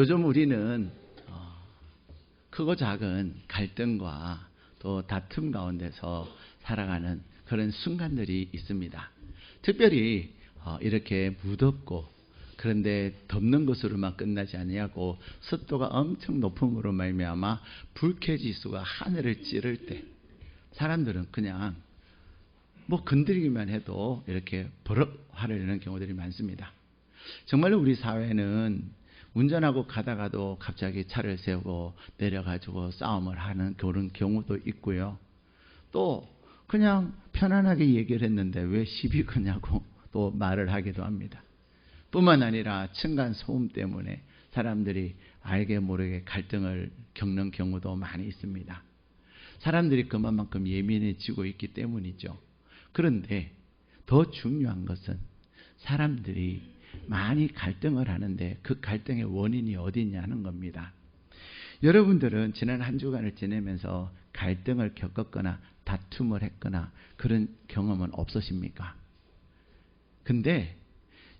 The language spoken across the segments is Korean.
요즘 우리는 크고 작은 갈등과 또 다툼 가운데서 살아가는 그런 순간들이 있습니다. 특별히 이렇게 무덥고 그런데 덥는 것으로만 끝나지 아니하고 습도가 엄청 높음으로 말미암아 불쾌지수가 하늘을 찌를 때 사람들은 그냥 뭐 건드리기만 해도 이렇게 버럭 화를 내는 경우들이 많습니다. 정말로 우리 사회는 운전하고 가다가도 갑자기 차를 세우고 내려가지고 싸움을 하는 그런 경우도 있고요. 또 그냥 편안하게 얘기를 했는데 왜 시비 거냐고 또 말을 하기도 합니다. 뿐만 아니라 층간 소음 때문에 사람들이 알게 모르게 갈등을 겪는 경우도 많이 있습니다. 사람들이 그만큼 예민해지고 있기 때문이죠. 그런데 더 중요한 것은 사람들이 많이 갈등을 하는데 그 갈등의 원인이 어디 있냐는 겁니다. 여러분들은 지난 한 주간을 지내면서 갈등을 겪었거나 다툼을 했거나 그런 경험은 없으십니까? 근데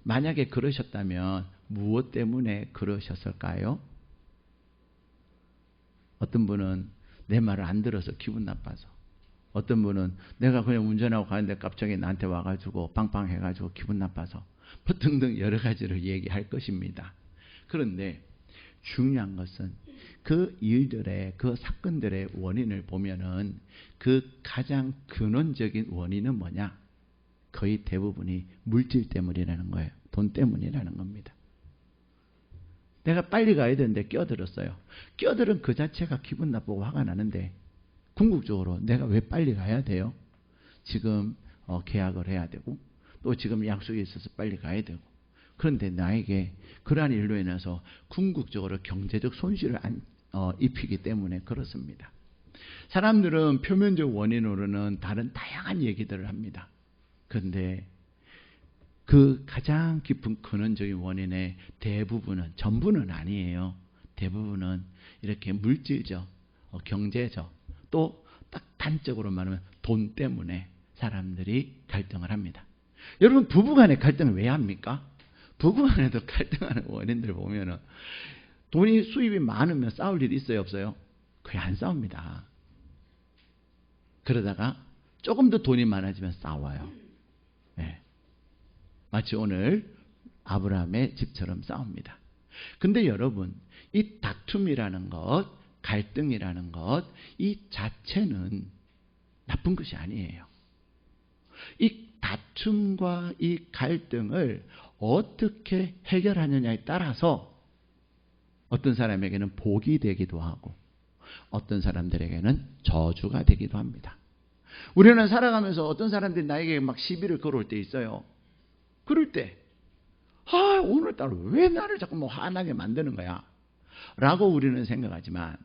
만약에 그러셨다면 무엇 때문에 그러셨을까요? 어떤 분은 내 말을 안 들어서 기분 나빠서, 어떤 분은 내가 그냥 운전하고 가는데 갑자기 나한테 와가지고 빵빵 해가지고 기분 나빠서, 뭐 등등 여러 가지를 얘기할 것입니다. 그런데 중요한 것은 그 일들의, 그 사건들의 원인을 보면은 그 가장 근원적인 원인은 뭐냐? 거의 대부분이 물질 때문이라는 거예요. 돈 때문이라는 겁니다. 내가 빨리 가야 되는데 끼어들었어요. 끼어들은 그 자체가 기분 나쁘고 화가 나는데 궁극적으로 내가 왜 빨리 가야 돼요? 지금 계약을 해야 되고 또 지금 약속이 있어서 빨리 가야 되고, 그런데 나에게 그러한 일로 인해서 궁극적으로 경제적 손실을 입히기 때문에 그렇습니다. 사람들은 표면적 원인으로는 다른 다양한 얘기들을 합니다. 그런데 그 가장 깊은 근원적인 원인의 대부분은, 전부는 아니에요. 대부분은 이렇게 물질적, 경제적, 또 딱 단적으로 말하면 돈 때문에 사람들이 갈등을 합니다. 여러분, 부부간에 갈등을 왜 합니까? 부부간에도 갈등하는 원인들 보면은 돈이 수입이 많으면 싸울 일이 있어요, 없어요? 거의 안 싸웁니다. 그러다가 조금 더 돈이 많아지면 싸워요. 네. 마치 오늘 아브라함의 집처럼 싸웁니다. 근데 여러분, 이 다툼이라는 것, 갈등이라는 것, 이 자체는 나쁜 것이 아니에요. 이 다툼과 이 갈등을 어떻게 해결하느냐에 따라서 어떤 사람에게는 복이 되기도 하고 어떤 사람들에게는 저주가 되기도 합니다. 우리는 살아가면서 어떤 사람들이 나에게 막 시비를 걸어올 때 있어요. 그럴 때 오늘따라 왜 나를 자꾸 화나게 만드는 거야? 라고 우리는 생각하지만,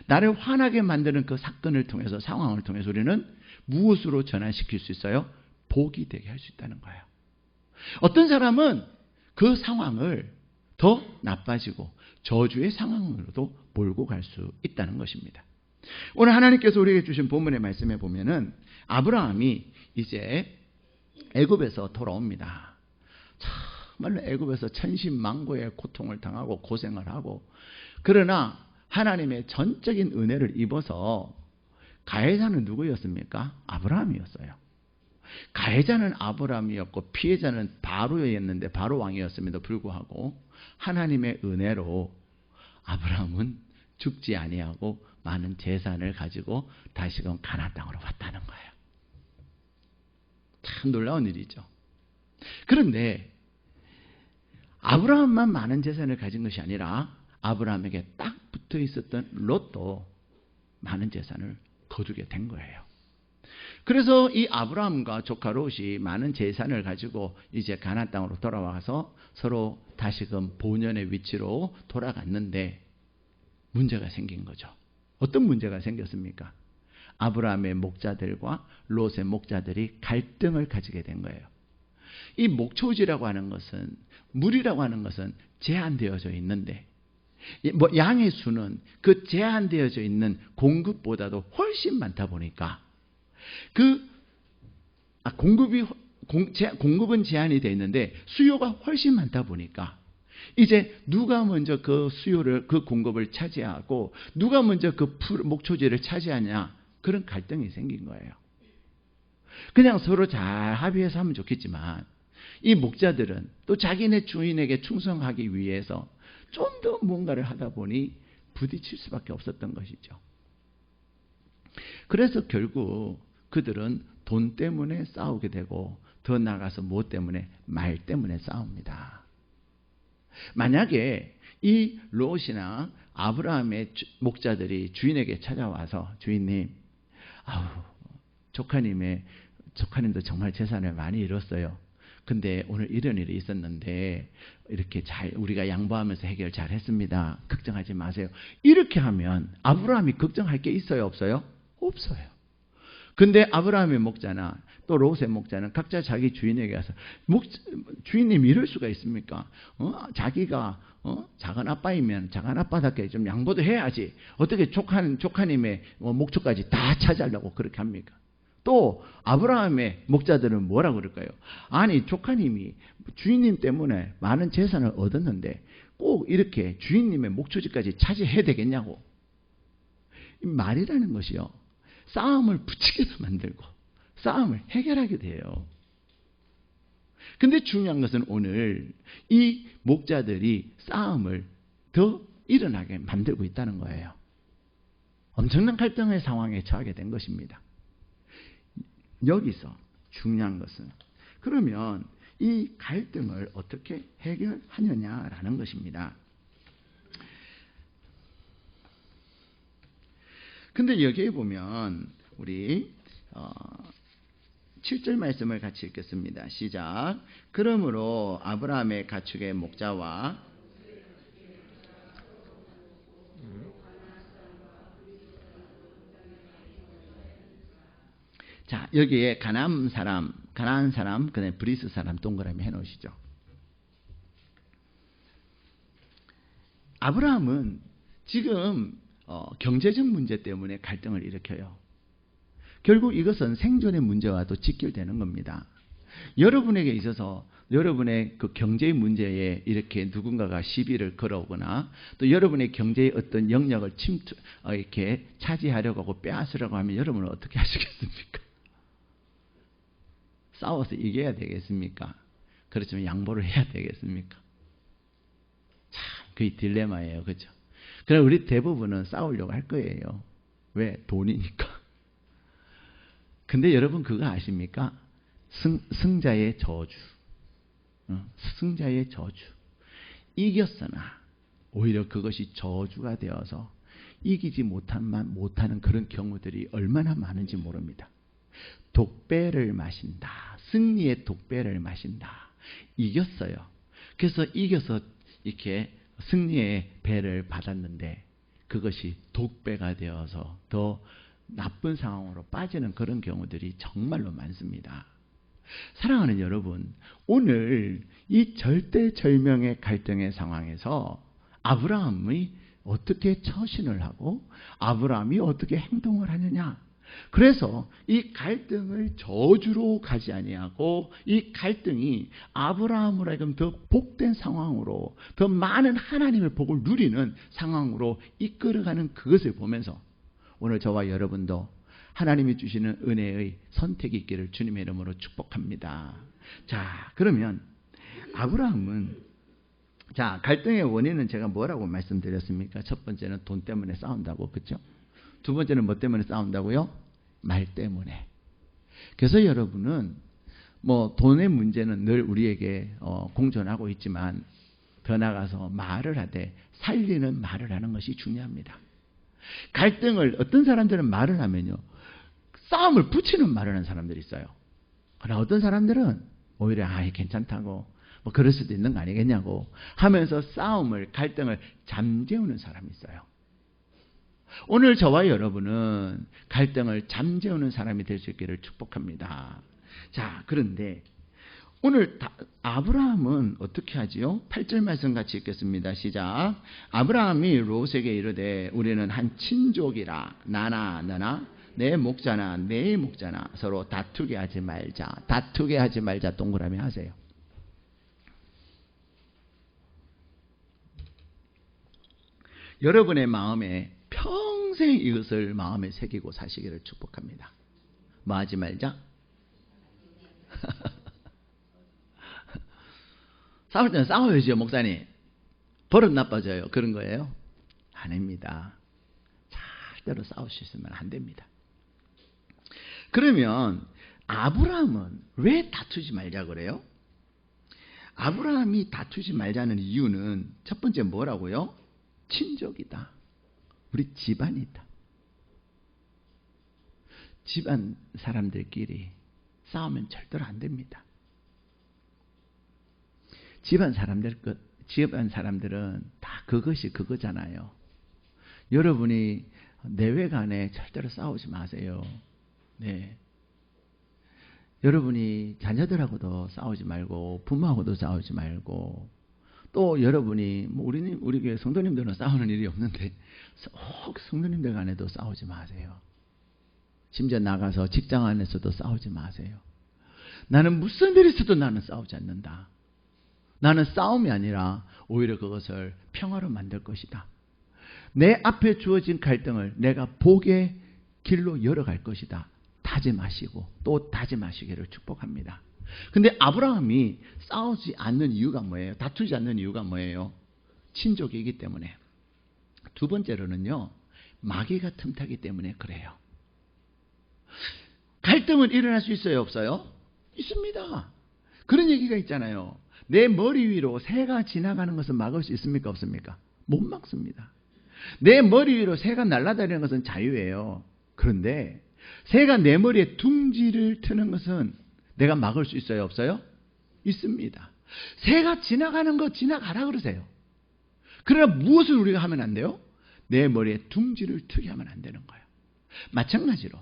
나를 화나게 만드는 그 사건을 통해서, 상황을 통해서 우리는 무엇으로 전환시킬 수 있어요? 복이 되게 할 수 있다는 거예요. 어떤 사람은 그 상황을 더 나빠지고 저주의 상황으로도 몰고 갈 수 있다는 것입니다. 오늘 하나님께서 우리에게 주신 본문의 말씀에 보면은 아브라함이 이제 애굽에서 돌아옵니다. 정말로 애굽에서 천신만고의 고통을 당하고 고생을 하고, 그러나 하나님의 전적인 은혜를 입어서 가해자는 누구였습니까? 아브라함이었어요. 가해자는 아브라함이었고 피해자는 바로였는데, 바로 왕이었음에도 불구하고 하나님의 은혜로 아브라함은 죽지 아니하고 많은 재산을 가지고 다시금 가나안 땅으로 왔다는 거예요. 참 놀라운 일이죠. 그런데 아브라함만 많은 재산을 가진 것이 아니라 아브라함에게 딱 붙어 있었던 롯도 많은 재산을 거두게 된 거예요. 그래서 이 아브라함과 조카 롯이 많은 재산을 가지고 이제 가나안 땅으로 돌아와서 서로 다시금 본연의 위치로 돌아갔는데 문제가 생긴 거죠. 어떤 문제가 생겼습니까? 아브라함의 목자들과 롯의 목자들이 갈등을 가지게 된 거예요. 이 목초지라고 하는 것은, 물이라고 하는 것은 제한되어져 있는데, 양의 수는 그 제한되어져 있는 공급보다도 훨씬 많다 보니까 공급은 제한이 되어 있는데 수요가 훨씬 많다 보니까 이제 누가 먼저 그 수요를, 그 공급을 차지하고 누가 먼저 그 목초지를 차지하냐, 그런 갈등이 생긴 거예요. 그냥 서로 잘 합의해서 하면 좋겠지만 이 목자들은 또 자기네 주인에게 충성하기 위해서 좀 더 뭔가를 하다 보니 부딪힐 수밖에 없었던 것이죠. 그래서 결국 그들은 돈 때문에 싸우게 되고, 더 나아가서 무엇 때문에? 말 때문에 싸웁니다. 만약에 이 롯이나 아브라함의 목자들이 주인에게 찾아와서, 주인님, 조카님도 정말 재산을 많이 잃었어요. 근데 오늘 이런 일이 있었는데 이렇게 잘 우리가 양보하면서 해결 잘 했습니다. 걱정하지 마세요. 이렇게 하면 아브라함이 걱정할 게 있어요, 없어요? 없어요. 근데 아브라함의 목자나 또 롯의 목자는 각자 자기 주인에게 가서, 주인님 이럴 수가 있습니까? 자기가 작은 아빠이면 작은 아빠답게 좀 양보도 해야지. 어떻게 조카님의 목초까지 다 차지하려고 그렇게 합니까? 또 아브라함의 목자들은 뭐라고 그럴까요? 아니, 조카님이 주인님 때문에 많은 재산을 얻었는데 꼭 이렇게 주인님의 목초지까지 차지해야 되겠냐고. 이 말이라는 것이요, 싸움을 부추겨서 만들고 싸움을 해결하게 돼요. 근데 중요한 것은 오늘 이 목자들이 싸움을 더 일어나게 만들고 있다는 거예요. 엄청난 갈등의 상황에 처하게 된 것입니다. 여기서 중요한 것은, 그러면 이 갈등을 어떻게 해결하느냐라는 것입니다. 근데 여기에 보면 우리 7절 말씀을 같이 읽겠습니다. 시작. 그러므로 아브라함의 가축의 목자와 자, 여기에 가나안 사람, 그다음에 브리스 사람 동그라미 해놓으시죠. 아브라함은 지금 경제적 문제 때문에 갈등을 일으켜요. 결국 이것은 생존의 문제와도 직결되는 겁니다. 여러분에게 있어서 여러분의 그 경제의 문제에 이렇게 누군가가 시비를 걸어오거나 또 여러분의 경제의 어떤 영역을 이렇게 차지하려고 하고 빼앗으려고 하면 여러분은 어떻게 하시겠습니까? 싸워서 이겨야 되겠습니까? 그렇지만 양보를 해야 되겠습니까? 참, 그게 딜레마예요. 그렇죠? 그럼 우리 대부분은 싸우려고 할 거예요. 왜? 돈이니까. 근데 여러분 그거 아십니까? 승자의 저주. 승자의 저주. 이겼으나 오히려 그것이 저주가 되어서 이기지 못하는 그런 경우들이 얼마나 많은지 모릅니다. 독배를 마신다. 승리의 독배를 마신다. 이겼어요. 그래서 이겨서 이렇게 승리의 배를 받았는데 그것이 독배가 되어서 더 나쁜 상황으로 빠지는 그런 경우들이 정말로 많습니다. 사랑하는 여러분, 오늘 이 절대절명의 갈등의 상황에서 아브라함이 어떻게 처신을 하고 아브라함이 어떻게 행동을 하느냐, 그래서 이 갈등을 저주로 가지 아니하고 이 갈등이 아브라함으로 하여금 더 복된 상황으로, 더 많은 하나님의 복을 누리는 상황으로 이끌어가는 그것을 보면서 오늘 저와 여러분도 하나님이 주시는 은혜의 선택이 있기를 주님의 이름으로 축복합니다. 자, 그러면 아브라함은, 자, 갈등의 원인은 제가 뭐라고 말씀드렸습니까? 첫 번째는 돈 때문에 싸운다고, 그렇죠? 두 번째는 뭐 때문에 싸운다고요? 말 때문에. 그래서 여러분은 뭐 돈의 문제는 늘 우리에게 공존하고 있지만 더 나아가서 말을 하되 살리는 말을 하는 것이 중요합니다. 갈등을, 어떤 사람들은 말을 하면요, 싸움을 붙이는 말을 하는 사람들이 있어요. 그러나 어떤 사람들은 오히려 괜찮다고, 뭐 그럴 수도 있는 거 아니겠냐고 하면서 싸움을, 갈등을 잠재우는 사람이 있어요. 오늘 저와 여러분은 갈등을 잠재우는 사람이 될 수 있기를 축복합니다. 자, 그런데 오늘 아브라함은 어떻게 하지요? 8절 말씀 같이 읽겠습니다. 시작. 아브라함이 롯에게 이르되 우리는 한 친족이라 나나 너나 내 목자나 내 목자나 서로 다투게 하지 말자. 다투게 하지 말자 동그라미 하세요. 여러분의 마음에 평생 이것을 마음에 새기고 사시기를 축복합니다. 뭐 하지 말자? 싸울 때는 싸워야죠, 목사님. 버릇 나빠져요. 그런 거예요? 아닙니다. 절대로 싸울 수 있으면 안 됩니다. 그러면 아브라함은 왜 다투지 말자 그래요? 아브라함이 다투지 말자는 이유는 첫 번째 뭐라고요? 친족이다. 우리 집안이다. 집안 사람들끼리 싸우면 절대로 안 됩니다. 집안 사람들은 다 그것이 그거잖아요. 여러분이 내외간에 절대로 싸우지 마세요. 네. 여러분이 자녀들하고도 싸우지 말고 부모하고도 싸우지 말고 또 여러분이 우리 교회 성도님들은 싸우는 일이 없는데 혹 성도님들 간에도 싸우지 마세요. 심지어 나가서 직장 안에서도 싸우지 마세요. 나는 무슨 일이 있어도 나는 싸우지 않는다. 나는 싸움이 아니라 오히려 그것을 평화로 만들 것이다. 내 앞에 주어진 갈등을 내가 복의 길로 열어갈 것이다. 다짐하시고 또 다짐하시기를 축복합니다. 근데 아브라함이 싸우지 않는 이유가 뭐예요? 다투지 않는 이유가 뭐예요? 친족이기 때문에. 두 번째로는요, 마귀가 틈타기 때문에 그래요. 갈등은 일어날 수 있어요, 없어요? 있습니다. 그런 얘기가 있잖아요. 내 머리 위로 새가 지나가는 것을 막을 수 있습니까, 없습니까? 못 막습니다. 내 머리 위로 새가 날아다니는 것은 자유예요. 그런데 새가 내 머리에 둥지를 트는 것은 내가 막을 수 있어요, 없어요? 있습니다. 새가 지나가는 거 지나가라 그러세요. 그러나 무엇을 우리가 하면 안 돼요? 내 머리에 둥지를 트게 하면 안 되는 거예요. 마찬가지로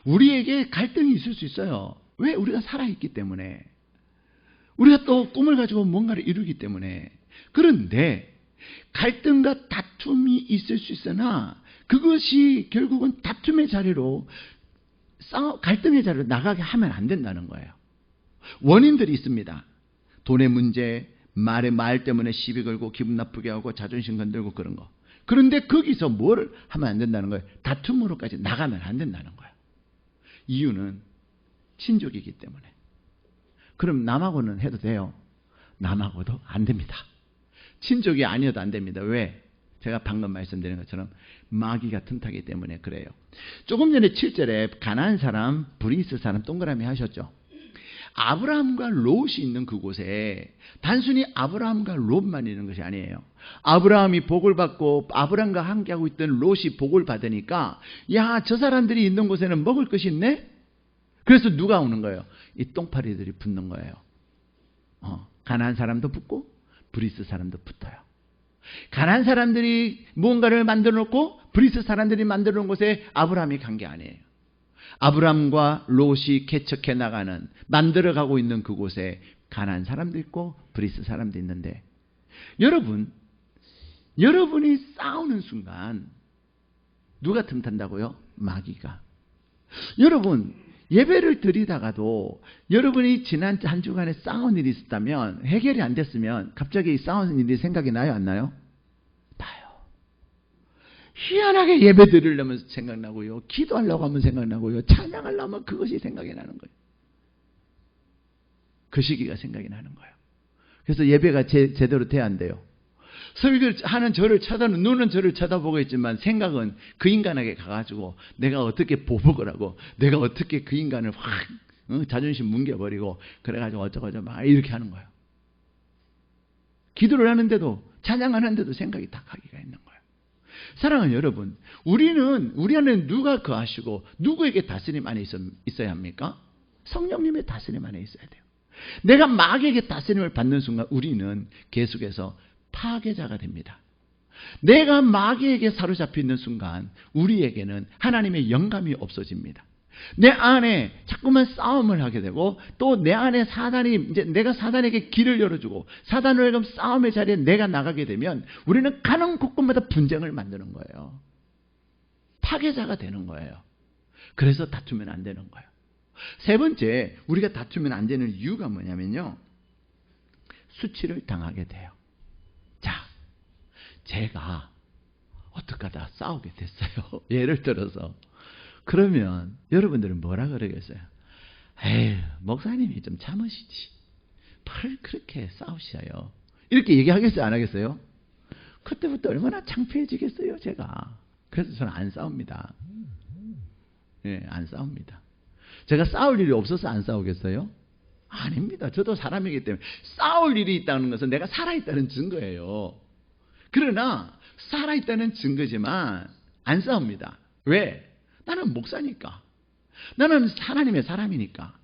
우리에게 갈등이 있을 수 있어요. 왜? 우리가 살아있기 때문에. 우리가 또 꿈을 가지고 뭔가를 이루기 때문에. 그런데 갈등과 다툼이 있을 수 있으나 그것이 결국은 다툼의 자리로 갈등의 자리로 나가게 하면 안 된다는 거예요. 원인들이 있습니다. 돈의 문제, 말 때문에 시비 걸고 기분 나쁘게 하고 자존심 건들고 그런 거. 그런데 거기서 뭘 하면 안 된다는 거예요? 다툼으로까지 나가면 안 된다는 거예요. 이유는 친족이기 때문에. 그럼 남하고는 해도 돼요? 남하고도 안 됩니다. 친족이 아니어도 안 됩니다. 왜? 제가 방금 말씀드린 것처럼 마귀가 틈타기 때문에 그래요. 조금 전에 7절에 가나안 사람, 브리스 사람 동그라미 하셨죠. 아브라함과 롯이 있는 그곳에 단순히 아브라함과 롯만 있는 것이 아니에요. 아브라함이 복을 받고 아브라함과 함께하고 있던 롯이 복을 받으니까 야, 저 사람들이 있는 곳에는 먹을 것이 있네? 그래서 누가 오는 거예요? 이 똥파리들이 붙는 거예요. 가나안 사람도 붙고 브리스 사람도 붙어요. 가나안 사람들이 무언가를 만들어 놓고 브리스 사람들이 만들어 놓은 곳에 아브라함이 간 게 아니에요. 아브라함과 롯이 개척해 나가는 만들어가고 있는 그곳에 가나안 사람도 있고 브리스 사람도 있는데 여러분이 싸우는 순간 누가 틈탄다고요? 마귀가. 여러분 예배를 드리다가도 여러분이 지난 한 주간에 싸운 일이 있었다면 해결이 안 됐으면 갑자기 싸운 일이 생각이 나요, 안 나요? 나요. 희한하게 예배 드리려면 생각나고요. 기도하려고 하면 생각나고요. 찬양하려고 하면 그것이 생각이 나는 거예요. 그 시기가 생각이 나는 거예요. 그래서 예배가 제대로 돼야 안 돼요. 설교하는 저를 눈은 저를 쳐다보고 있지만 생각은 그 인간에게 가가지고 내가 어떻게 보복을 하고 내가 어떻게 그 인간을 확 자존심 뭉개버리고 그래가지고 어쩌고저쩌고 막 이렇게 하는 거예요. 기도를 하는데도 찬양하는데도 생각이 다 가기가 있는 거예요. 사랑하는 여러분, 우리 안에 누가 거하시고 누구에게 다스림 안에 있어야 합니까? 성령님의 다스림 안에 있어야 돼요. 내가 마귀에게 다스림을 받는 순간 우리는 계속해서 파괴자가 됩니다. 내가 마귀에게 사로잡혀 있는 순간 우리에게는 하나님의 영감이 없어집니다. 내 안에 자꾸만 싸움을 하게 되고 또 내 안에 내가 사단에게 길을 열어주고 사단과 싸움의 자리에 내가 나가게 되면 우리는 가는 곳곳마다 분쟁을 만드는 거예요. 파괴자가 되는 거예요. 그래서 다투면 안 되는 거예요. 세 번째, 우리가 다투면 안 되는 이유가 뭐냐면요, 수치를 당하게 돼요. 자, 제가 어떡하다 싸우게 됐어요. 예를 들어서. 그러면 여러분들은 뭐라 그러겠어요? 에휴, 목사님이 좀 참으시지. 뭘 그렇게 싸우셔요. 이렇게 얘기하겠어요? 안 하겠어요? 그때부터 얼마나 창피해지겠어요, 제가. 그래서 저는 안 싸웁니다. 예, 안 싸웁니다. 제가 싸울 일이 없어서 안 싸우겠어요? 아닙니다. 저도 사람이기 때문에 싸울 일이 있다는 것은 내가 살아있다는 증거예요. 그러나 살아있다는 증거지만 안 싸웁니다. 왜? 나는 목사니까. 나는 하나님의 사람이니까.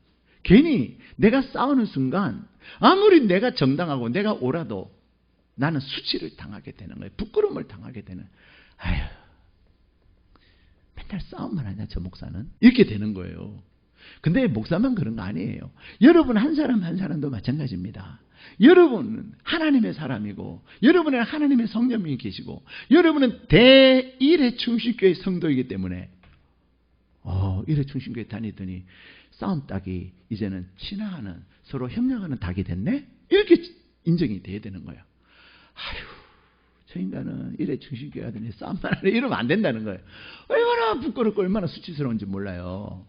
괜히 내가 싸우는 순간 아무리 내가 정당하고 내가 옳아도 나는 수치를 당하게 되는 거예요. 부끄러움을 당하게 되는. 아휴, 맨날 싸움만 하냐 저 목사는. 이렇게 되는 거예요. 근데 목사만 그런 거 아니에요. 여러분 한 사람 한 사람도 마찬가지입니다. 여러분은 하나님의 사람이고 여러분은 하나님의 성령님이 계시고 여러분은 대일의 충신교회 성도이기 때문에 일회 충신교회 다니더니 싸움 닭이 이제는 친화하는 서로 협력하는 닭이 됐네? 이렇게 인정이 돼야 되는 거예요. 아휴, 저 인간은 일회 충신교회 하더니 싸움만 하네. 이러면 안 된다는 거예요. 얼마나 부끄럽고 얼마나 수치스러운지 몰라요.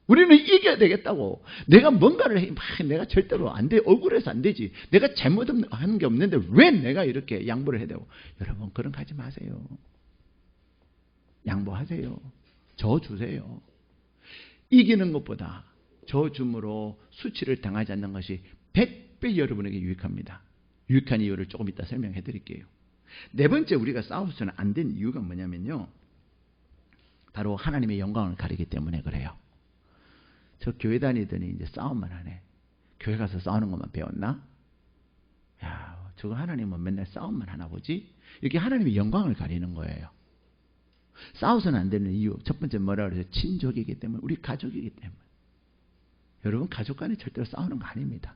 우리는 이겨야 되겠다고. 내가 뭔가를 해. 내가 절대로 안 돼. 억울해서 안 되지. 내가 잘못하는 게 없는데 왜 내가 이렇게 양보를 해야 되고. 여러분 그런 거 하지 마세요. 양보하세요. 저 주세요. 이기는 것보다 저 줌으로 수치를 당하지 않는 것이 100배 여러분에게 유익합니다. 유익한 이유를 조금 이따 설명해 드릴게요. 네 번째 우리가 싸워서는 안 된 이유가 뭐냐면요. 바로 하나님의 영광을 가리기 때문에 그래요. 저 교회 다니더니 이제 싸움만 하네. 교회 가서 싸우는 것만 배웠나? 야, 저거 하나님은 맨날 싸움만 하나 보지? 이렇게 하나님의 영광을 가리는 거예요. 싸워서는 안 되는 이유. 첫 번째 뭐라 그러죠? 친족이기 때문에. 우리 가족이기 때문에. 여러분 가족 간에 절대로 싸우는 거 아닙니다.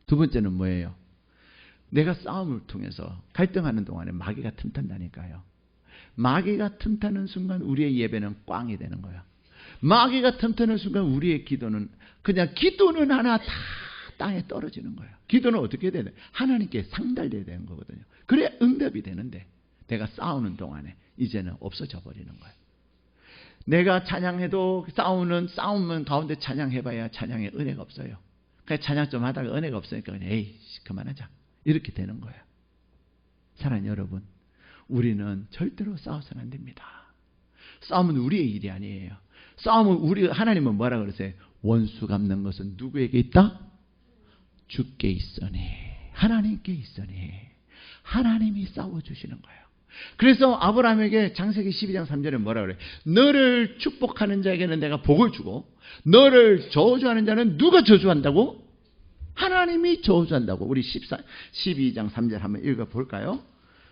두 번째는 뭐예요? 내가 싸움을 통해서 갈등하는 동안에 마귀가 틈탄다니까요. 마귀가 틈타는 순간 우리의 예배는 꽝이 되는 거예요. 마귀가 틈타는 순간 우리의 기도는 그냥 기도는 하나 다 땅에 떨어지는 거예요. 기도는 어떻게 돼야 돼? 하나님께 상달돼야 되는 거거든요. 그래야 응답이 되는데 내가 싸우는 동안에 이제는 없어져 버리는 거예요. 내가 찬양해도 싸움은 가운데 찬양해봐야 찬양에 은혜가 없어요. 그냥 찬양 좀 하다가 은혜가 없으니까 그냥 에이 그만하자 이렇게 되는 거예요. 사랑하는 여러분, 우리는 절대로 싸워서는 안 됩니다. 싸움은 우리의 일이 아니에요. 싸움은 하나님은 뭐라 그러세요? 원수 갚는 것은 누구에게 있다? 주께 있으니. 하나님께 있으니. 하나님이 싸워주시는 거예요. 그래서 아브라함에게 창세기 12장 3절에 뭐라 그래요? 너를 축복하는 자에게는 내가 복을 주고 너를 저주하는 자는 누가 저주한다고? 하나님이 저주한다고. 우리 12장 3절 한번 읽어볼까요?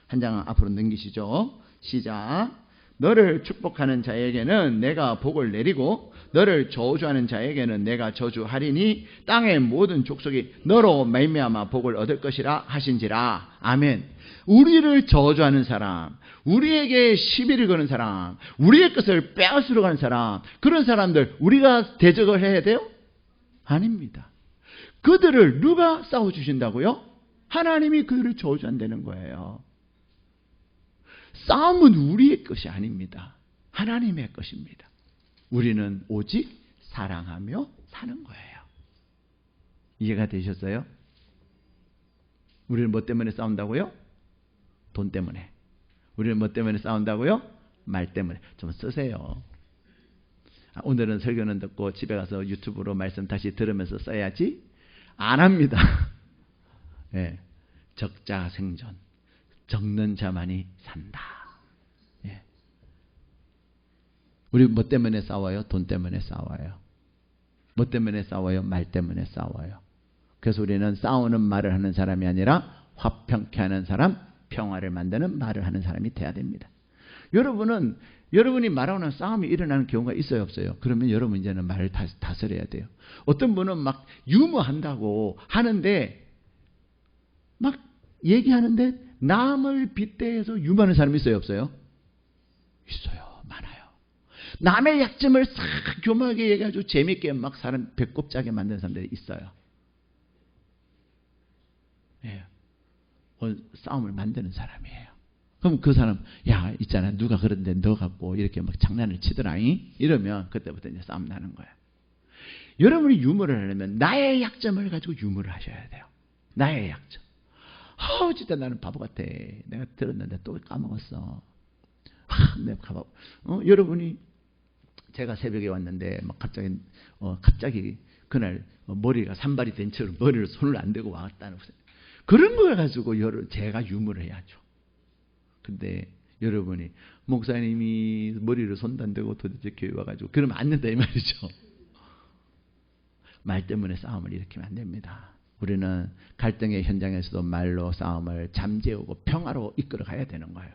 한 장 앞으로 넘기시죠. 시작. 너를 축복하는 자에게는 내가 복을 내리고 너를 저주하는 자에게는 내가 저주하리니 땅의 모든 족속이 너로 말미암아 복을 얻을 것이라 하신지라. 아멘. 우리를 저주하는 사람, 우리에게 시비를 거는 사람, 우리의 것을 빼앗으러 가는 사람, 그런 사람들 우리가 대적을 해야 돼요? 아닙니다. 그들을 누가 싸워주신다고요? 하나님이 그들을 저주한다는 거예요. 싸움은 우리의 것이 아닙니다. 하나님의 것입니다. 우리는 오직 사랑하며 사는 거예요. 이해가 되셨어요? 우리는 뭐 때문에 싸운다고요? 돈 때문에. 우리는 뭐 때문에 싸운다고요? 말 때문에. 좀 쓰세요. 오늘은 설교는 듣고 집에 가서 유튜브로 말씀 다시 들으면서 써야지? 안 합니다. 네. 적자 생존. 적는 자만이 산다. 예. 우리 뭐 때문에 싸워요? 돈 때문에 싸워요. 뭐 때문에 싸워요? 말 때문에 싸워요. 그래서 우리는 싸우는 말을 하는 사람이 아니라 화평케 하는 사람, 평화를 만드는 말을 하는 사람이 돼야 됩니다. 여러분이 말하는 싸움이 일어나는 경우가 있어요, 없어요? 그러면 여러분 이제는 말을 다스려야 돼요. 어떤 분은 막 유머한다고 하는데 막 얘기하는데 남을 빗대해서 유머하는 사람이 있어요, 없어요? 있어요. 많아요. 남의 약점을 싹 교묘하게 얘기해가지고 재밌게 막 사람 배꼽 짜게 만드는 사람들이 있어요. 예. 싸움을 만드는 사람이에요. 그럼 그 사람, 야, 있잖아. 누가 그런데 너 갖고 이렇게 막 장난을 치더라잉? 이러면 그때부터 이제 싸움 나는 거예요. 여러분이 유머를 하려면 나의 약점을 가지고 유머를 하셔야 돼요. 나의 약점. 진짜 나는 바보 같아. 내가 들었는데 또 까먹었어. 내가 바보. 여러분이 제가 새벽에 왔는데 막 갑자기 그날 머리가 산발이 된 채로 머리를 손을 안 대고 왔다는 그런 거 가지고 제가 유머를 해야죠. 근데 여러분이 목사님이 머리를 손도 안 대고 도대체 교회 와가지고 그러면 안 된다 이 말이죠. 말 때문에 싸움을 일으키면 안 됩니다. 우리는 갈등의 현장에서도 말로 싸움을 잠재우고 평화로 이끌어 가야 되는 거예요.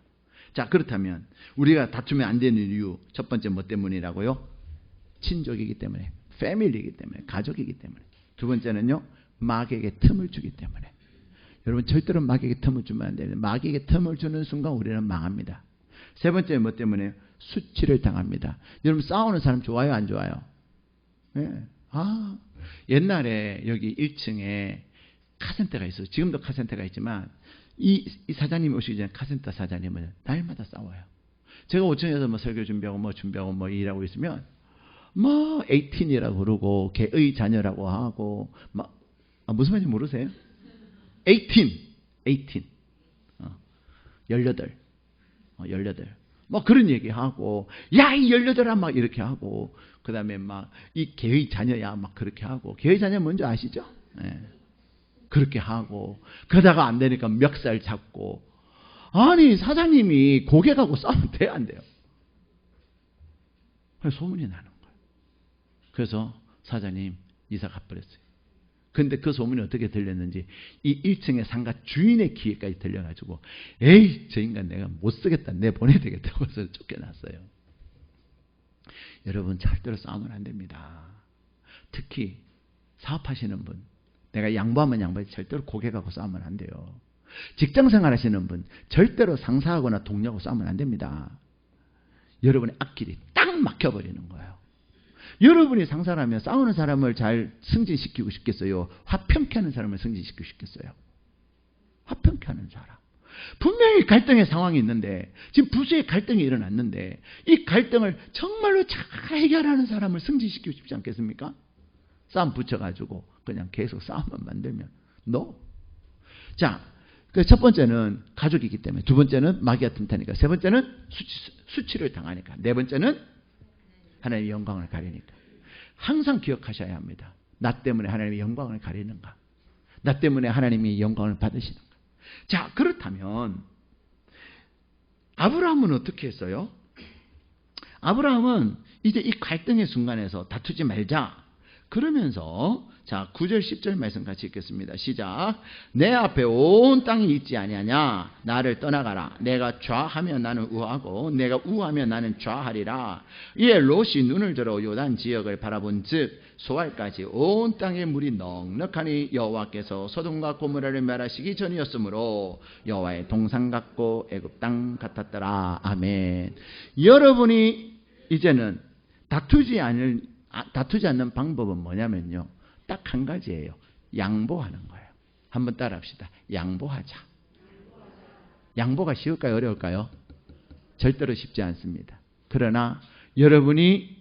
자, 그렇다면 우리가 다투면 안 되는 이유 첫 번째 뭐 때문이라고요? 친족이기 때문에, 패밀리이기 때문에, 가족이기 때문에. 두 번째는요, 마귀에게 틈을 주기 때문에. 여러분 절대로 마귀에게 틈을 주면 안 돼요. 마귀에게 틈을 주는 순간 우리는 망합니다. 세 번째 뭐 때문에? 수치를 당합니다. 여러분 싸우는 사람 좋아요, 안 좋아요? 네. 옛날에 여기 1층에 카센터가 있어요. 지금도 카센터가 있지만 이 사장님이 오시기 전에 카센터 사장님은 날마다 싸워요. 제가 5층에서 뭐 설교 준비하고 뭐 일하고 있으면 뭐 18이라고 그러고 개의 자녀라고 하고 막 무슨 말인지 모르세요? 18 18 뭐 그런 얘기하고 야 이 18아 막 이렇게 하고 그 다음에 막 이 개의 자녀야 막 그렇게 하고 개의 자녀 뭔지 아시죠? 네. 그렇게 하고 그러다가 안 되니까 멱살 잡고 아니 사장님이 고객하고 싸우면 돼요 안 돼요? 소문이 나는 거예요. 그래서 사장님 이사 가버렸어요. 근데 그 소문이 어떻게 들렸는지 이 1층의 상가 주인의 귀에까지 들려가지고 에이 저 인간 내가 못 쓰겠다 내보내야 되겠다고 해서 쫓겨났어요. 여러분 절대로 싸우면 안 됩니다. 특히 사업하시는 분 내가 양보하면 양보하지 절대로 고객하고 싸우면 안 돼요. 직장생활 하시는 분 절대로 상사하거나 동료하고 싸우면 안 됩니다. 여러분의 앞길이 딱 막혀버리는 거예요. 여러분이 상사라면 싸우는 사람을 잘 승진시키고 싶겠어요? 화평케 하는 사람을 승진시키고 싶겠어요? 화평케 하는 사람. 분명히 갈등의 상황이 있는데 지금 부부의 갈등이 일어났는데 이 갈등을 정말로 잘 해결하는 사람을 승진시키고 싶지 않겠습니까? 싸움 붙여가지고 그냥 계속 싸움만 만들면 no. 자, 그 첫 번째는 가족이기 때문에, 두 번째는 마귀가 틈타니까, 세 번째는 수치를 당하니까, 네 번째는 하나님의 영광을 가리니까. 항상 기억하셔야 합니다. 나 때문에 하나님의 영광을 가리는가? 나 때문에 하나님이 영광을 받으시는가? 자, 그렇다면 아브라함은 어떻게 했어요? 아브라함은 이제 이 갈등의 순간에서 다투지 말자 그러면서 자 9절 10절 말씀 같이 읽겠습니다. 시작. 내 앞에 온 땅이 있지 아니하냐? 나를 떠나가라. 내가 좌하면 나는 우하고 내가 우하면 나는 좌하리라. 이에 롯이 눈을 들어 요단 지역을 바라본 즉 소알까지 온 땅의 물이 넉넉하니 여호와께서 소돔과 고모라를 멸하시기 전이었으므로 여호와의 동상 같고 애굽 땅 같았더라. 아멘. 여러분이 이제는 다투지 않는 방법은 뭐냐면요. 딱 한 가지예요. 양보하는 거예요. 한번 따라합시다. 양보하자. 양보가 쉬울까요? 어려울까요? 절대로 쉽지 않습니다. 그러나 여러분이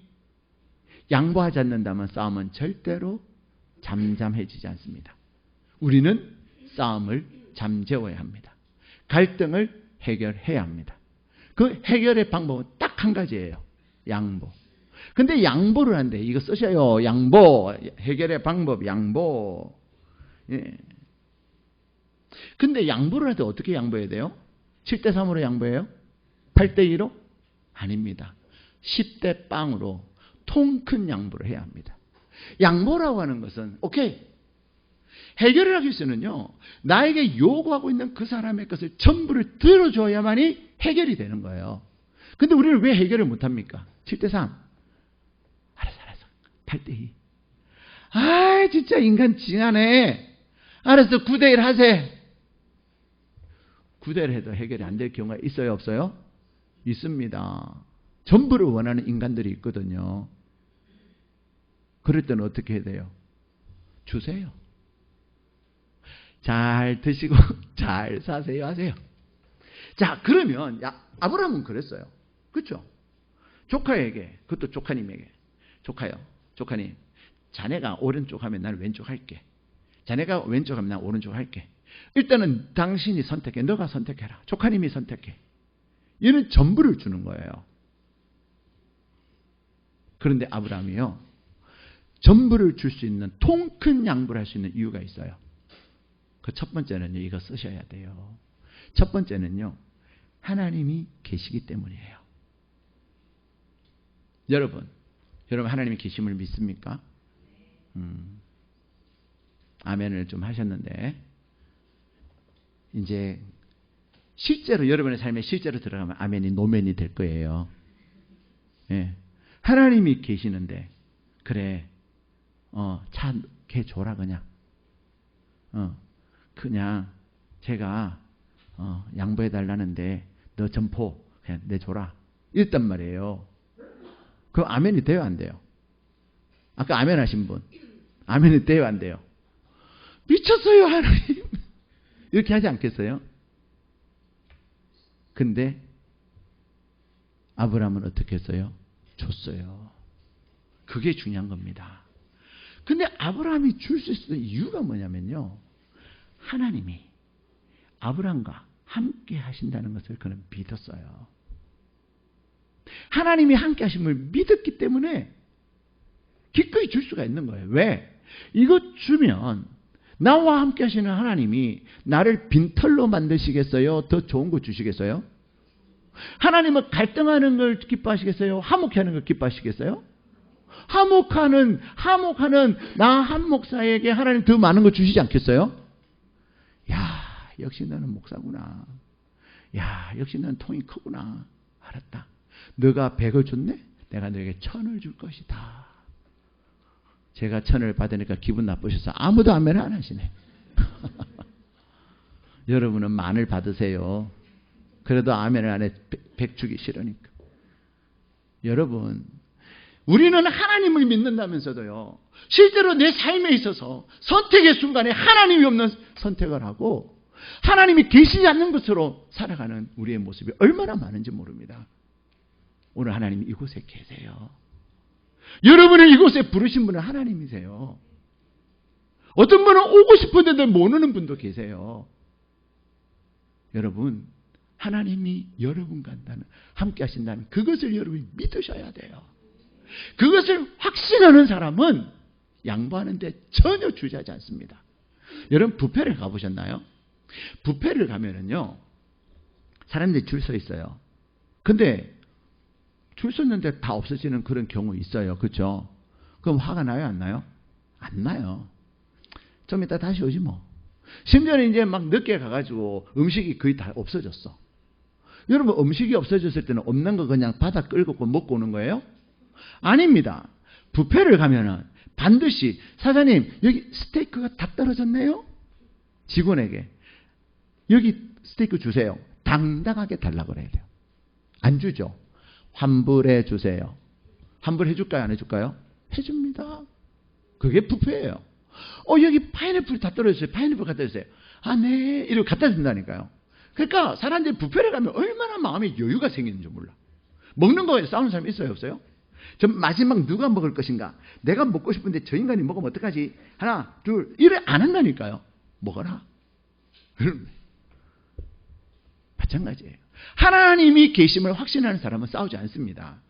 양보하지 않는다면 싸움은 절대로 잠잠해지지 않습니다. 우리는 싸움을 잠재워야 합니다. 갈등을 해결해야 합니다. 그 해결의 방법은 딱 한 가지예요. 양보. 근데 양보를 한대. 이거 쓰셔요. 양보. 해결의 방법 양보. 예. 근데 양보를 할 때 어떻게 양보해야 돼요? 7대3으로 양보해요? 8대2로? 아닙니다. 10대 빵으로 통 큰 양보를 해야 합니다. 양보라고 하는 것은 오케이. 해결을 하기 위해서는요. 나에게 요구하고 있는 그 사람의 것을 전부를 들어줘야만이 해결이 되는 거예요. 근데 우리는 왜 해결을 못합니까? 7대3. 알았어. 8대2. 아 진짜 인간 징하네. 알았어 9대1 하세. 9대1 해도 해결이 안 될 경우가 있어요 없어요? 있습니다. 전부를 원하는 인간들이 있거든요. 그럴 때는 어떻게 해야 돼요? 주세요. 잘 드시고 잘 사세요 하세요. 자, 그러면 아브라함은 그랬어요. 그렇죠? 조카에게, 그것도 조카님에게, 조카님, 자네가 오른쪽 하면 난 왼쪽 할게. 자네가 왼쪽 하면 난 오른쪽 할게. 일단은 당신이 선택해. 너가 선택해라. 조카님이 선택해. 얘는 전부를 주는 거예요. 그런데 아브라함이요, 전부를 줄 수 있는 통 큰 양보를 할 수 있는 이유가 있어요. 그 첫 번째는요, 이거 쓰셔야 돼요. 첫 번째는요, 하나님이 계시기 때문이에요. 여러분 하나님이 계심을 믿습니까? 아멘을 좀 하셨는데, 이제 실제로 여러분의 삶에 실제로 들어가면 아멘이 노멘이 될 거예요. 예. 하나님이 계시는데, 그래, 차 걔 줘라 그냥. 그냥 제가 양보해 달라는데 너 점포 그냥 내줘라. 이랬단 말이에요. 그럼 아멘이 돼요, 안 돼요? 아까 아멘 하신 분, 아멘이 돼요, 안 돼요? 미쳤어요, 하나님. 이렇게 하지 않겠어요? 근데 아브라함은 어떻게 했어요? 줬어요. 그게 중요한 겁니다. 근데 아브라함이 줄 수 있었던 이유가 뭐냐면요, 하나님이 아브라함과 함께 하신다는 것을 그는 믿었어요. 하나님이 함께 하심을 믿었기 때문에 기꺼이 줄 수가 있는 거예요. 왜? 이것 주면 나와 함께 하시는 하나님이 나를 빈털로 만드시겠어요? 더 좋은 거 주시겠어요? 하나님은 갈등하는 걸 기뻐하시겠어요? 화목해하는 걸 기뻐하시겠어요? 화목하는 나 한 목사에게 하나님 더 많은 거 주시지 않겠어요? 야, 역시 너는 목사구나. 야, 역시 너는 통이 크구나. 알았다. 너가 100을 줬네? 내가 너에게 1000을 줄 것이다. 제가 1000을 받으니까 기분 나쁘셔서 아무도 아멘 안 하시네. 여러분은 10,000을 받으세요. 그래도 아멘을 안 해. 100 주기 싫으니까. 여러분, 우리는 하나님을 믿는다면서도요, 실제로 내 삶에 있어서 선택의 순간에 하나님이 없는 선택을 하고 하나님이 계시지 않는 것으로 살아가는 우리의 모습이 얼마나 많은지 모릅니다. 오늘 하나님이 이곳에 계세요. 여러분을 이곳에 부르신 분은 하나님이세요. 어떤 분은 오고 싶은데도 못 오는 분도 계세요. 여러분, 하나님이 여러분과 함께 하신다는 그것을 여러분이 믿으셔야 돼요. 그것을 확신하는 사람은 양보하는데 전혀 주저하지 않습니다. 여러분, 뷔페를 가보셨나요? 뷔페를 가면은요, 사람들이 줄 서 있어요. 근데 줄 섰는데 다 없어지는 그런 경우 있어요. 그렇죠? 그럼 화가 나요, 안 나요? 안 나요. 좀 이따 다시 오지 뭐. 심지어는 이제 막 늦게 가가지고 음식이 거의 다 없어졌어. 여러분, 음식이 없어졌을 때는 없는 거 그냥 바다 끌고 먹고 오는 거예요? 아닙니다. 뷔페를 가면은 반드시 사장님, 여기 스테이크가 다 떨어졌네요? 직원에게 여기 스테이크 주세요. 당당하게 달라고 그래야 돼요. 안 주죠. 환불해 주세요. 환불해 줄까요, 안 해줄까요? 해줍니다. 그게 뷔페예요. 여기 파인애플이 다 떨어졌어요. 파인애플 갖다 주세요. 아, 네. 이러고 갖다 준다니까요. 그러니까 사람들이 뷔페를 가면 얼마나 마음에 여유가 생기는지 몰라. 먹는 거에 싸우는 사람이 있어요, 없어요? 전 마지막 누가 먹을 것인가? 내가 먹고 싶은데 저 인간이 먹으면 어떡하지? 하나, 둘, 이래 안 한다니까요. 먹어라. 마찬가지예요. 하나님이 계심을 확신하는 사람은 싸우지 않습니다.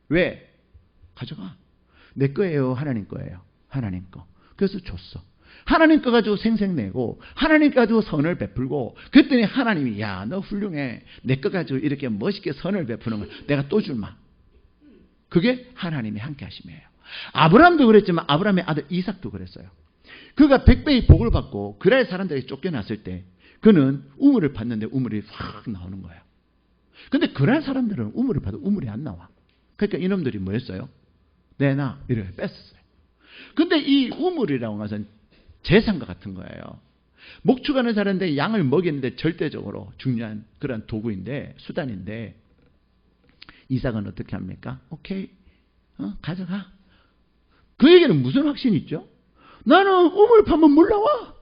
왜? 가져가. 내 거예요, 하나님 거예요. 하나님 거. 그래서 줬어. 하나님 거 가지고 생색내고 하나님 거 가지고 선을 베풀고, 그랬더니 하나님이 야, 너 훌륭해. 내 거 가지고 이렇게 멋있게 선을 베푸는 걸 내가 또 줄마. 그게 하나님이 함께 하심이에요. 아브라함도 그랬지만 아브라함의 아들 이삭도 그랬어요. 그가 100배의 복을 받고 그랄 사람들에게 쫓겨났을 때 그는 우물을 팠는데 우물이 확 나오는 거예요. 근데 그랄 사람들은 우물을 파도 우물이 안 나와. 그러니까 이놈들이 뭐 했어요? 내놔. 이렇게 뺐었어요. 근데 이 우물이라고 하는 것은 재산과 같은 거예요. 목축하는 사람인데 양을 먹이는데 절대적으로 중요한 그런 도구인데, 수단인데, 이삭은 어떻게 합니까? 오케이, 가져가. 그에게는 무슨 확신이 있죠? 나는 우물 파면 물 나와.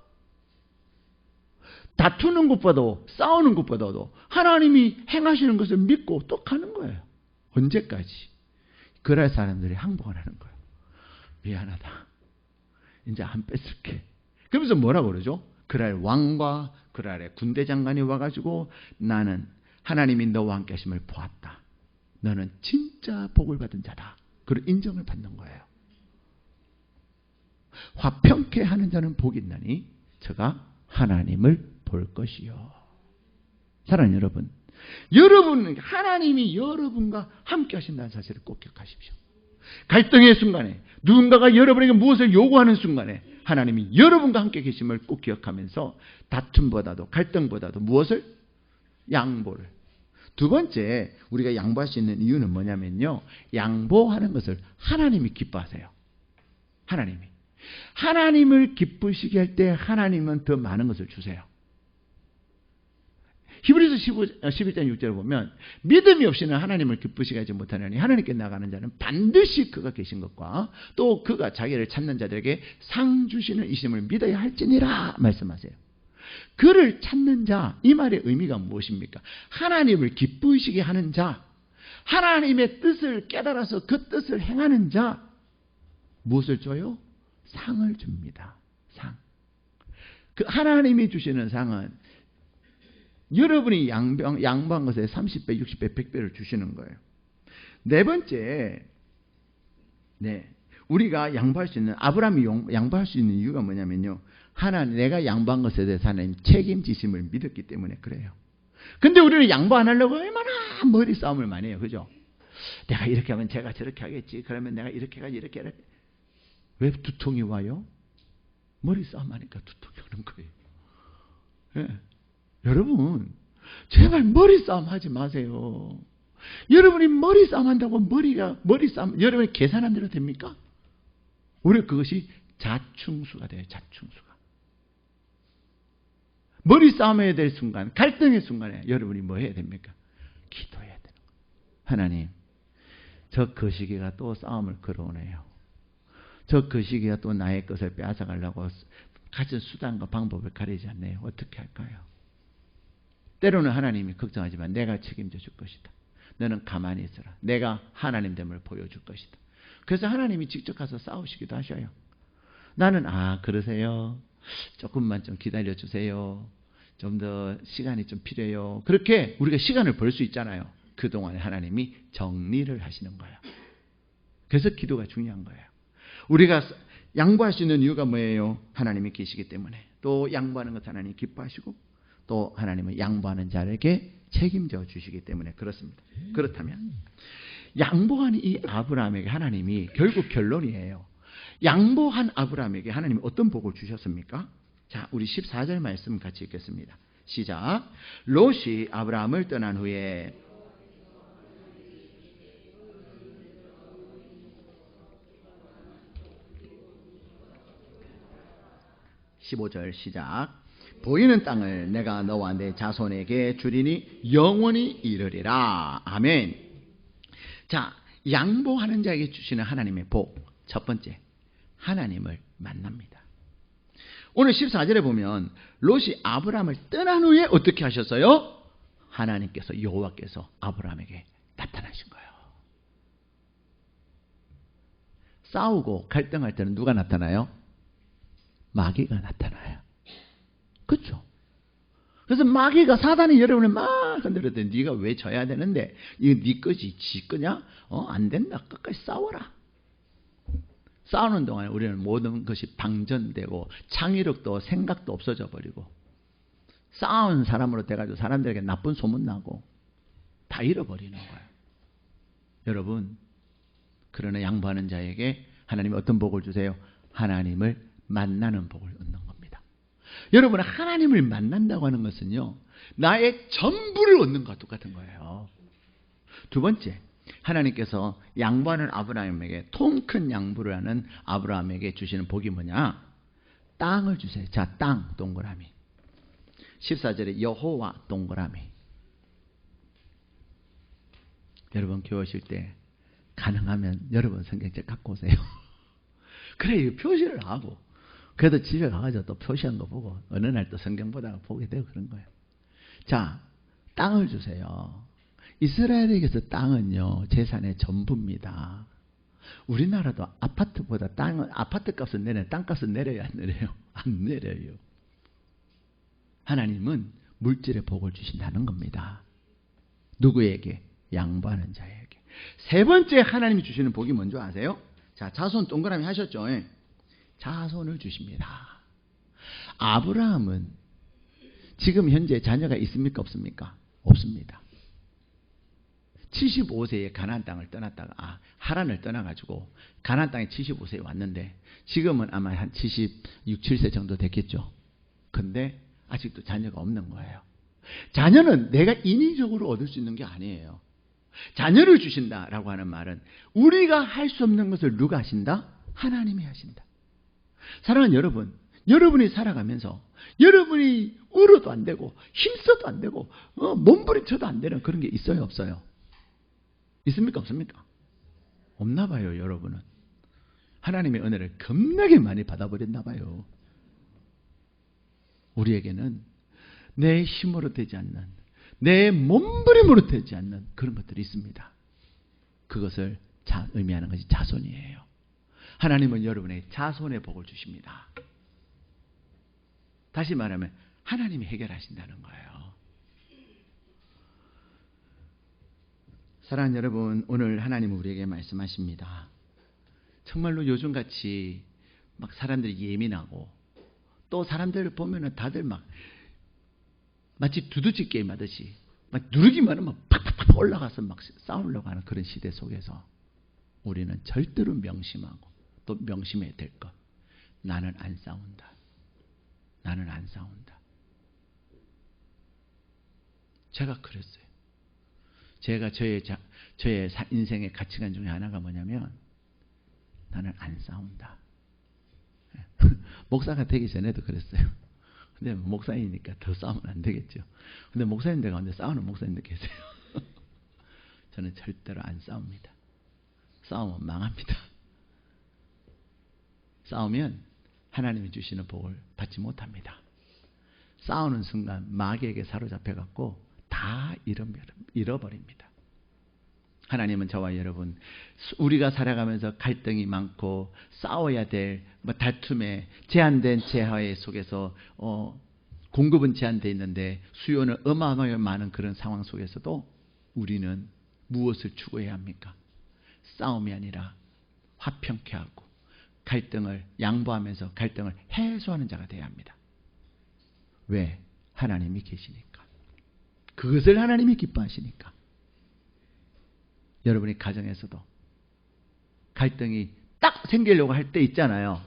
다투는 것보다도 싸우는 것보다도 하나님이 행하시는 것을 믿고 또 가는 거예요. 언제까지? 그럴 사람들이 항복을 하는 거예요. 미안하다. 이제 안 뺏을게. 그러면서 뭐라고 그러죠? 그날 왕과 그날의 군대 장관이 와가지고 나는 하나님이 너와 함께 하심을 보았다. 너는 진짜 복을 받은 자다. 그런 인정을 받는 거예요. 화평케 하는 자는 복이 있나니 저가 하나님을 볼 것이요. 사랑하는 여러분, 여러분 하나님이 여러분과 함께 하신다는 사실을 꼭 기억하십시오. 갈등의 순간에 누군가가 여러분에게 무엇을 요구하는 순간에 하나님이 여러분과 함께 계심을 꼭 기억하면서 다툼보다도 갈등보다도 무엇을? 양보를. 두 번째 우리가 양보할 수 있는 이유는 뭐냐면요, 양보하는 것을 하나님이 기뻐하세요. 하나님을 기쁘시게 할 때 하나님은 더 많은 것을 주세요. 히브리서 11장 6절을 보면 믿음이 없이는 하나님을 기쁘시게 하지 못하느니 하나님께 나가는 자는 반드시 그가 계신 것과 또 그가 자기를 찾는 자들에게 상 주시는 이심을 믿어야 할지니라 말씀하세요. 그를 찾는 자, 이 말의 의미가 무엇입니까? 하나님을 기쁘시게 하는 자, 하나님의 뜻을 깨달아서 그 뜻을 행하는 자, 무엇을 줘요? 상을 줍니다. 상. 그 하나님이 주시는 상은 여러분이 양보한 것에 30배, 60배, 100배를 주시는 거예요. 네 번째, 우리가 양보할 수 있는, 아브라함이 양보할 수 있는 이유가 뭐냐면요, 내가 양보한 것에 대해서 하나님 책임지심을 믿었기 때문에 그래요. 근데 우리는 양보 안 하려고 얼마나 머리 싸움을 많이 해요. 그죠? 내가 이렇게 하면 제가 저렇게 하겠지. 그러면 내가 이렇게 하지, 이렇게. 왜 두통이 와요? 머리 싸움하니까 두통이 오는 거예요. 네. 여러분, 제발 머리 싸움 하지 마세요. 여러분이 머리 싸움 한다고 머리 싸움, 여러분이 계산한 대로 됩니까? 오히려 그것이 자충수가 돼요. 자충수가. 머리 싸움해야 될 순간, 갈등의 순간에 여러분이 뭐 해야 됩니까? 기도해야 되는 거예요. 하나님, 저 거시기가 또 싸움을 걸어오네요. 저 거시기가 또 나의 것을 빼앗아가려고 가진 수단과 방법을 가리지 않네요. 어떻게 할까요? 때로는 하나님이 걱정하지만 내가 책임져 줄 것이다. 너는 가만히 있어라. 내가 하나님됨을 보여줄 것이다. 그래서 하나님이 직접 가서 싸우시기도 하셔요. 나는 그러세요. 조금만 좀 기다려주세요. 좀 더 시간이 좀 필요해요. 그렇게 우리가 시간을 벌 수 있잖아요. 그동안에 하나님이 정리를 하시는 거예요. 그래서 기도가 중요한 거예요. 우리가 양보할 수 있는 이유가 뭐예요? 하나님이 계시기 때문에. 또 양보하는 것 하나님이 기뻐하시고 또 하나님은 양보하는 자에게 책임져 주시기 때문에 그렇습니다. 그렇다면 양보한 이 아브라함에게 하나님이 결국 결론이에요. 양보한 아브라함에게 하나님이 어떤 복을 주셨습니까? 자, 우리 14절 말씀 같이 읽겠습니다. 시작. 롯이 아브라함을 떠난 후에 15절 시작. 보이는 땅을 내가 너와 내 자손에게 주리니 영원히 이르리라. 아멘. 자, 양보하는 자에게 주시는 하나님의 복. 첫 번째, 하나님을 만납니다. 오늘 14절에 보면 롯이 아브라함을 떠난 후에 어떻게 하셨어요? 하나님께서, 여호와께서 아브라함에게 나타나신 거예요. 싸우고 갈등할 때는 누가 나타나요? 마귀가 나타나요. 그렇죠? 그래서 마귀가, 사단이 여러분을 막 흔들을 때 네가 왜 져야 되는데, 이거 네 거지, 지 거냐? 안 된다. 끝까지 싸워라. 싸우는 동안에 우리는 모든 것이 방전되고 창의력도 생각도 없어져 버리고 싸운 사람으로 돼가지고 사람들에게 나쁜 소문 나고 다 잃어버리는 거예요. 여러분, 그러나 양보하는 자에게 하나님이 어떤 복을 주세요? 하나님을 만나는 복을 얻는 겁니다. 여러분, 하나님을 만난다고 하는 것은요, 나의 전부를 얻는 것과 똑같은 거예요. 두 번째, 하나님께서 양보하는 아브라함에게, 통 큰 양보를 하는 아브라함에게 주시는 복이 뭐냐? 땅을 주세요. 자, 땅 동그라미. 14절에 여호와 동그라미. 여러분, 교회 오실 때 가능하면 여러분 성경책 갖고 오세요. 그래, 표시를 하고 그래도 집에 가가지고 또 표시한 거 보고 어느 날 또 성경 보다가 보게 되고 그런 거예요. 자, 땅을 주세요. 이스라엘에게서 땅은요, 재산의 전부입니다. 우리나라도 아파트보다 아파트 값은 내려요. 땅값은 내려요, 안 내려요? 안 내려요. 하나님은 물질의 복을 주신다는 겁니다. 누구에게? 양보하는 자에게. 세 번째 하나님이 주시는 복이 뭔지 아세요? 자, 자손 동그라미 하셨죠? 자손을 주십니다. 아브라함은 지금 현재 자녀가 있습니까? 없습니까? 없습니다. 75세에 가나안 땅을 떠났다가 하란을 떠나가지고 가나안 땅에 75세에 왔는데 지금은 아마 한 76, 7세 정도 됐겠죠. 근데 아직도 자녀가 없는 거예요. 자녀는 내가 인위적으로 얻을 수 있는 게 아니에요. 자녀를 주신다라고 하는 말은 우리가 할 수 없는 것을 누가 하신다? 하나님이 하신다. 사랑하는 여러분, 여러분이 살아가면서 여러분이 울어도 안 되고 힘써도 안 되고 몸부림쳐도 안 되는 그런 게 있어요, 없어요? 있습니까, 없습니까? 없나 봐요. 여러분은 하나님의 은혜를 겁나게 많이 받아버렸나 봐요. 우리에게는 내 힘으로 되지 않는, 내 몸부림으로 되지 않는 그런 것들이 있습니다. 그것을 의미하는 것이 자손이에요. 하나님은 여러분의 자손의 복을 주십니다. 다시 말하면 하나님이 해결하신다는 거예요. 사랑하는 여러분, 오늘 하나님은 우리에게 말씀하십니다. 정말로 요즘같이 막 사람들이 예민하고 또 사람들을 보면은 다들 막 마치 두두지 게임 하듯이 막 누르기만 하면 팍팍팍 올라가서 막 싸우려고 하는 그런 시대 속에서 우리는 절대로 명심하고 또 명심해야 될 것. 나는 안 싸운다. 나는 안 싸운다. 제가 그랬어요. 제가 저의 인생의 가치관 중에 하나가 뭐냐면 나는 안 싸운다. 목사가 되기 전에도 그랬어요. 근데 목사이니까 더 싸우면 안 되겠죠. 근데 목사님들 가운데 싸우는 목사님들 계세요. 저는 절대로 안 싸웁니다. 싸우면 망합니다. 싸우면 하나님이 주시는 복을 받지 못합니다. 싸우는 순간 마귀에게 사로잡혀갖고 다 잃어버립니다. 하나님은 저와 여러분, 우리가 살아가면서 갈등이 많고 싸워야 될 다툼에 제한된 제하의 속에서 공급은 제한되어 있는데 수요는 어마어마하게 많은 그런 상황 속에서도 우리는 무엇을 추구해야 합니까? 싸움이 아니라 화평케 하고 갈등을 양보하면서 갈등을 해소하는 자가 되어야 합니다. 왜? 하나님이 계시니까. 그것을 하나님이 기뻐하시니까. 여러분이 가정에서도 갈등이 딱 생기려고 할 때 있잖아요.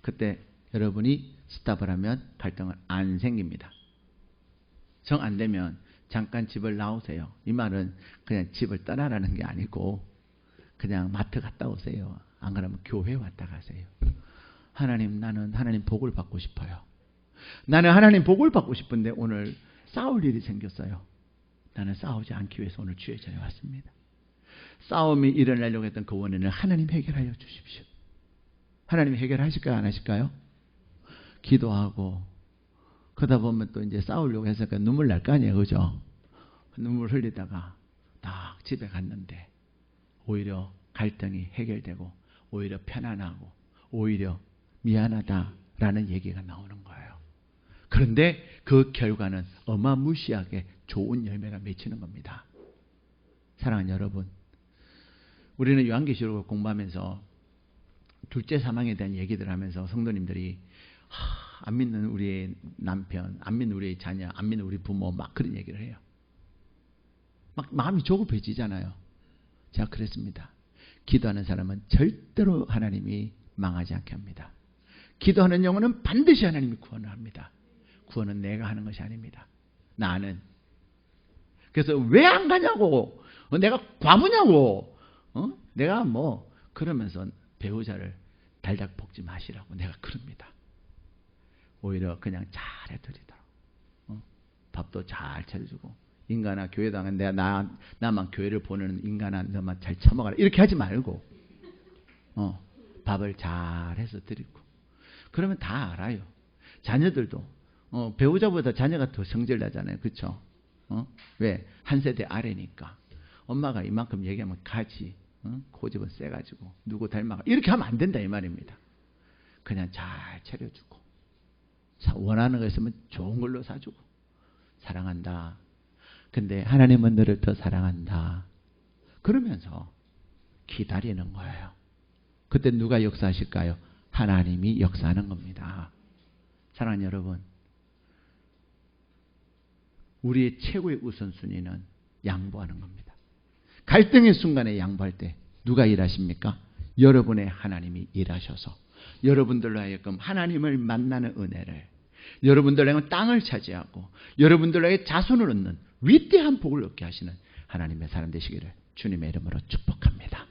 그때 여러분이 스탑을 하면 갈등은 안 생깁니다. 정 안 되면 잠깐 집을 나오세요. 이 말은 그냥 집을 떠나라는 게 아니고 그냥 마트 갔다 오세요. 안 그러면 교회 왔다 가세요. 하나님, 나는 하나님 복을 받고 싶어요. 나는 하나님 복을 받고 싶은데 오늘 싸울 일이 생겼어요. 나는 싸우지 않기 위해서 오늘 주의 자리에 왔습니다. 싸움이 일어나려고 했던 그 원인을 하나님 해결하여 주십시오. 하나님 해결하실까요? 안 하실까요? 기도하고 그러다 보면 또 이제 싸우려고 해서 눈물 날 거 아니에요. 그죠? 눈물 흘리다가 딱 집에 갔는데 오히려 갈등이 해결되고 오히려 편안하고 오히려 미안하다라는 얘기가 나오는 거예요. 그런데 그 결과는 어마무시하게 좋은 열매가 맺히는 겁니다. 사랑하는 여러분, 우리는 요한계시록을 공부하면서 둘째 사망에 대한 얘기들을 하면서 성도님들이 안 믿는 우리의 남편, 안 믿는 우리의 자녀, 안 믿는 우리 부모 막 그런 얘기를 해요. 막 마음이 조급해지잖아요. 제가 그랬습니다. 기도하는 사람은 절대로 하나님이 망하지 않게 합니다. 기도하는 영혼은 반드시 하나님이 구원을 합니다. 구원은 내가 하는 것이 아닙니다. 나는. 그래서 왜 안 가냐고, 내가 과부냐고, 내가 그러면서 배우자를 달달 볶지 마시라고 내가 그럽니다. 오히려 그냥 잘 해드리도록, 밥도 잘 차려주고, 인간아 교회 당한 내가 나만 교회를 보내는 인간아 너만 잘 처먹어라 이렇게 하지 말고 밥을 잘 해서 드리고, 그러면 다 알아요. 자녀들도 배우자보다 자녀가 더 성질나잖아요. 그렇죠? 왜? 한 세대 아래니까. 엄마가 이만큼 얘기하면 가지. 고집은 세가지고 누구 닮아가. 이렇게 하면 안 된다 이 말입니다. 그냥 잘 차려주고 원하는 거 있으면 좋은 걸로 사주고 사랑한다. 근데 하나님은 너를 더 사랑한다. 그러면서 기다리는 거예요. 그때 누가 역사하실까요? 하나님이 역사하는 겁니다. 사랑하는 여러분, 우리의 최고의 우선순위는 양보하는 겁니다. 갈등의 순간에 양보할 때 누가 일하십니까? 여러분의 하나님이 일하셔서 여러분들로 하여금 하나님을 만나는 은혜를, 여러분들로 하여금 땅을 차지하고 여러분들로 하여금 자손을 얻는 위대한 복을 얻게 하시는 하나님의 사람 되시기를 주님의 이름으로 축복합니다.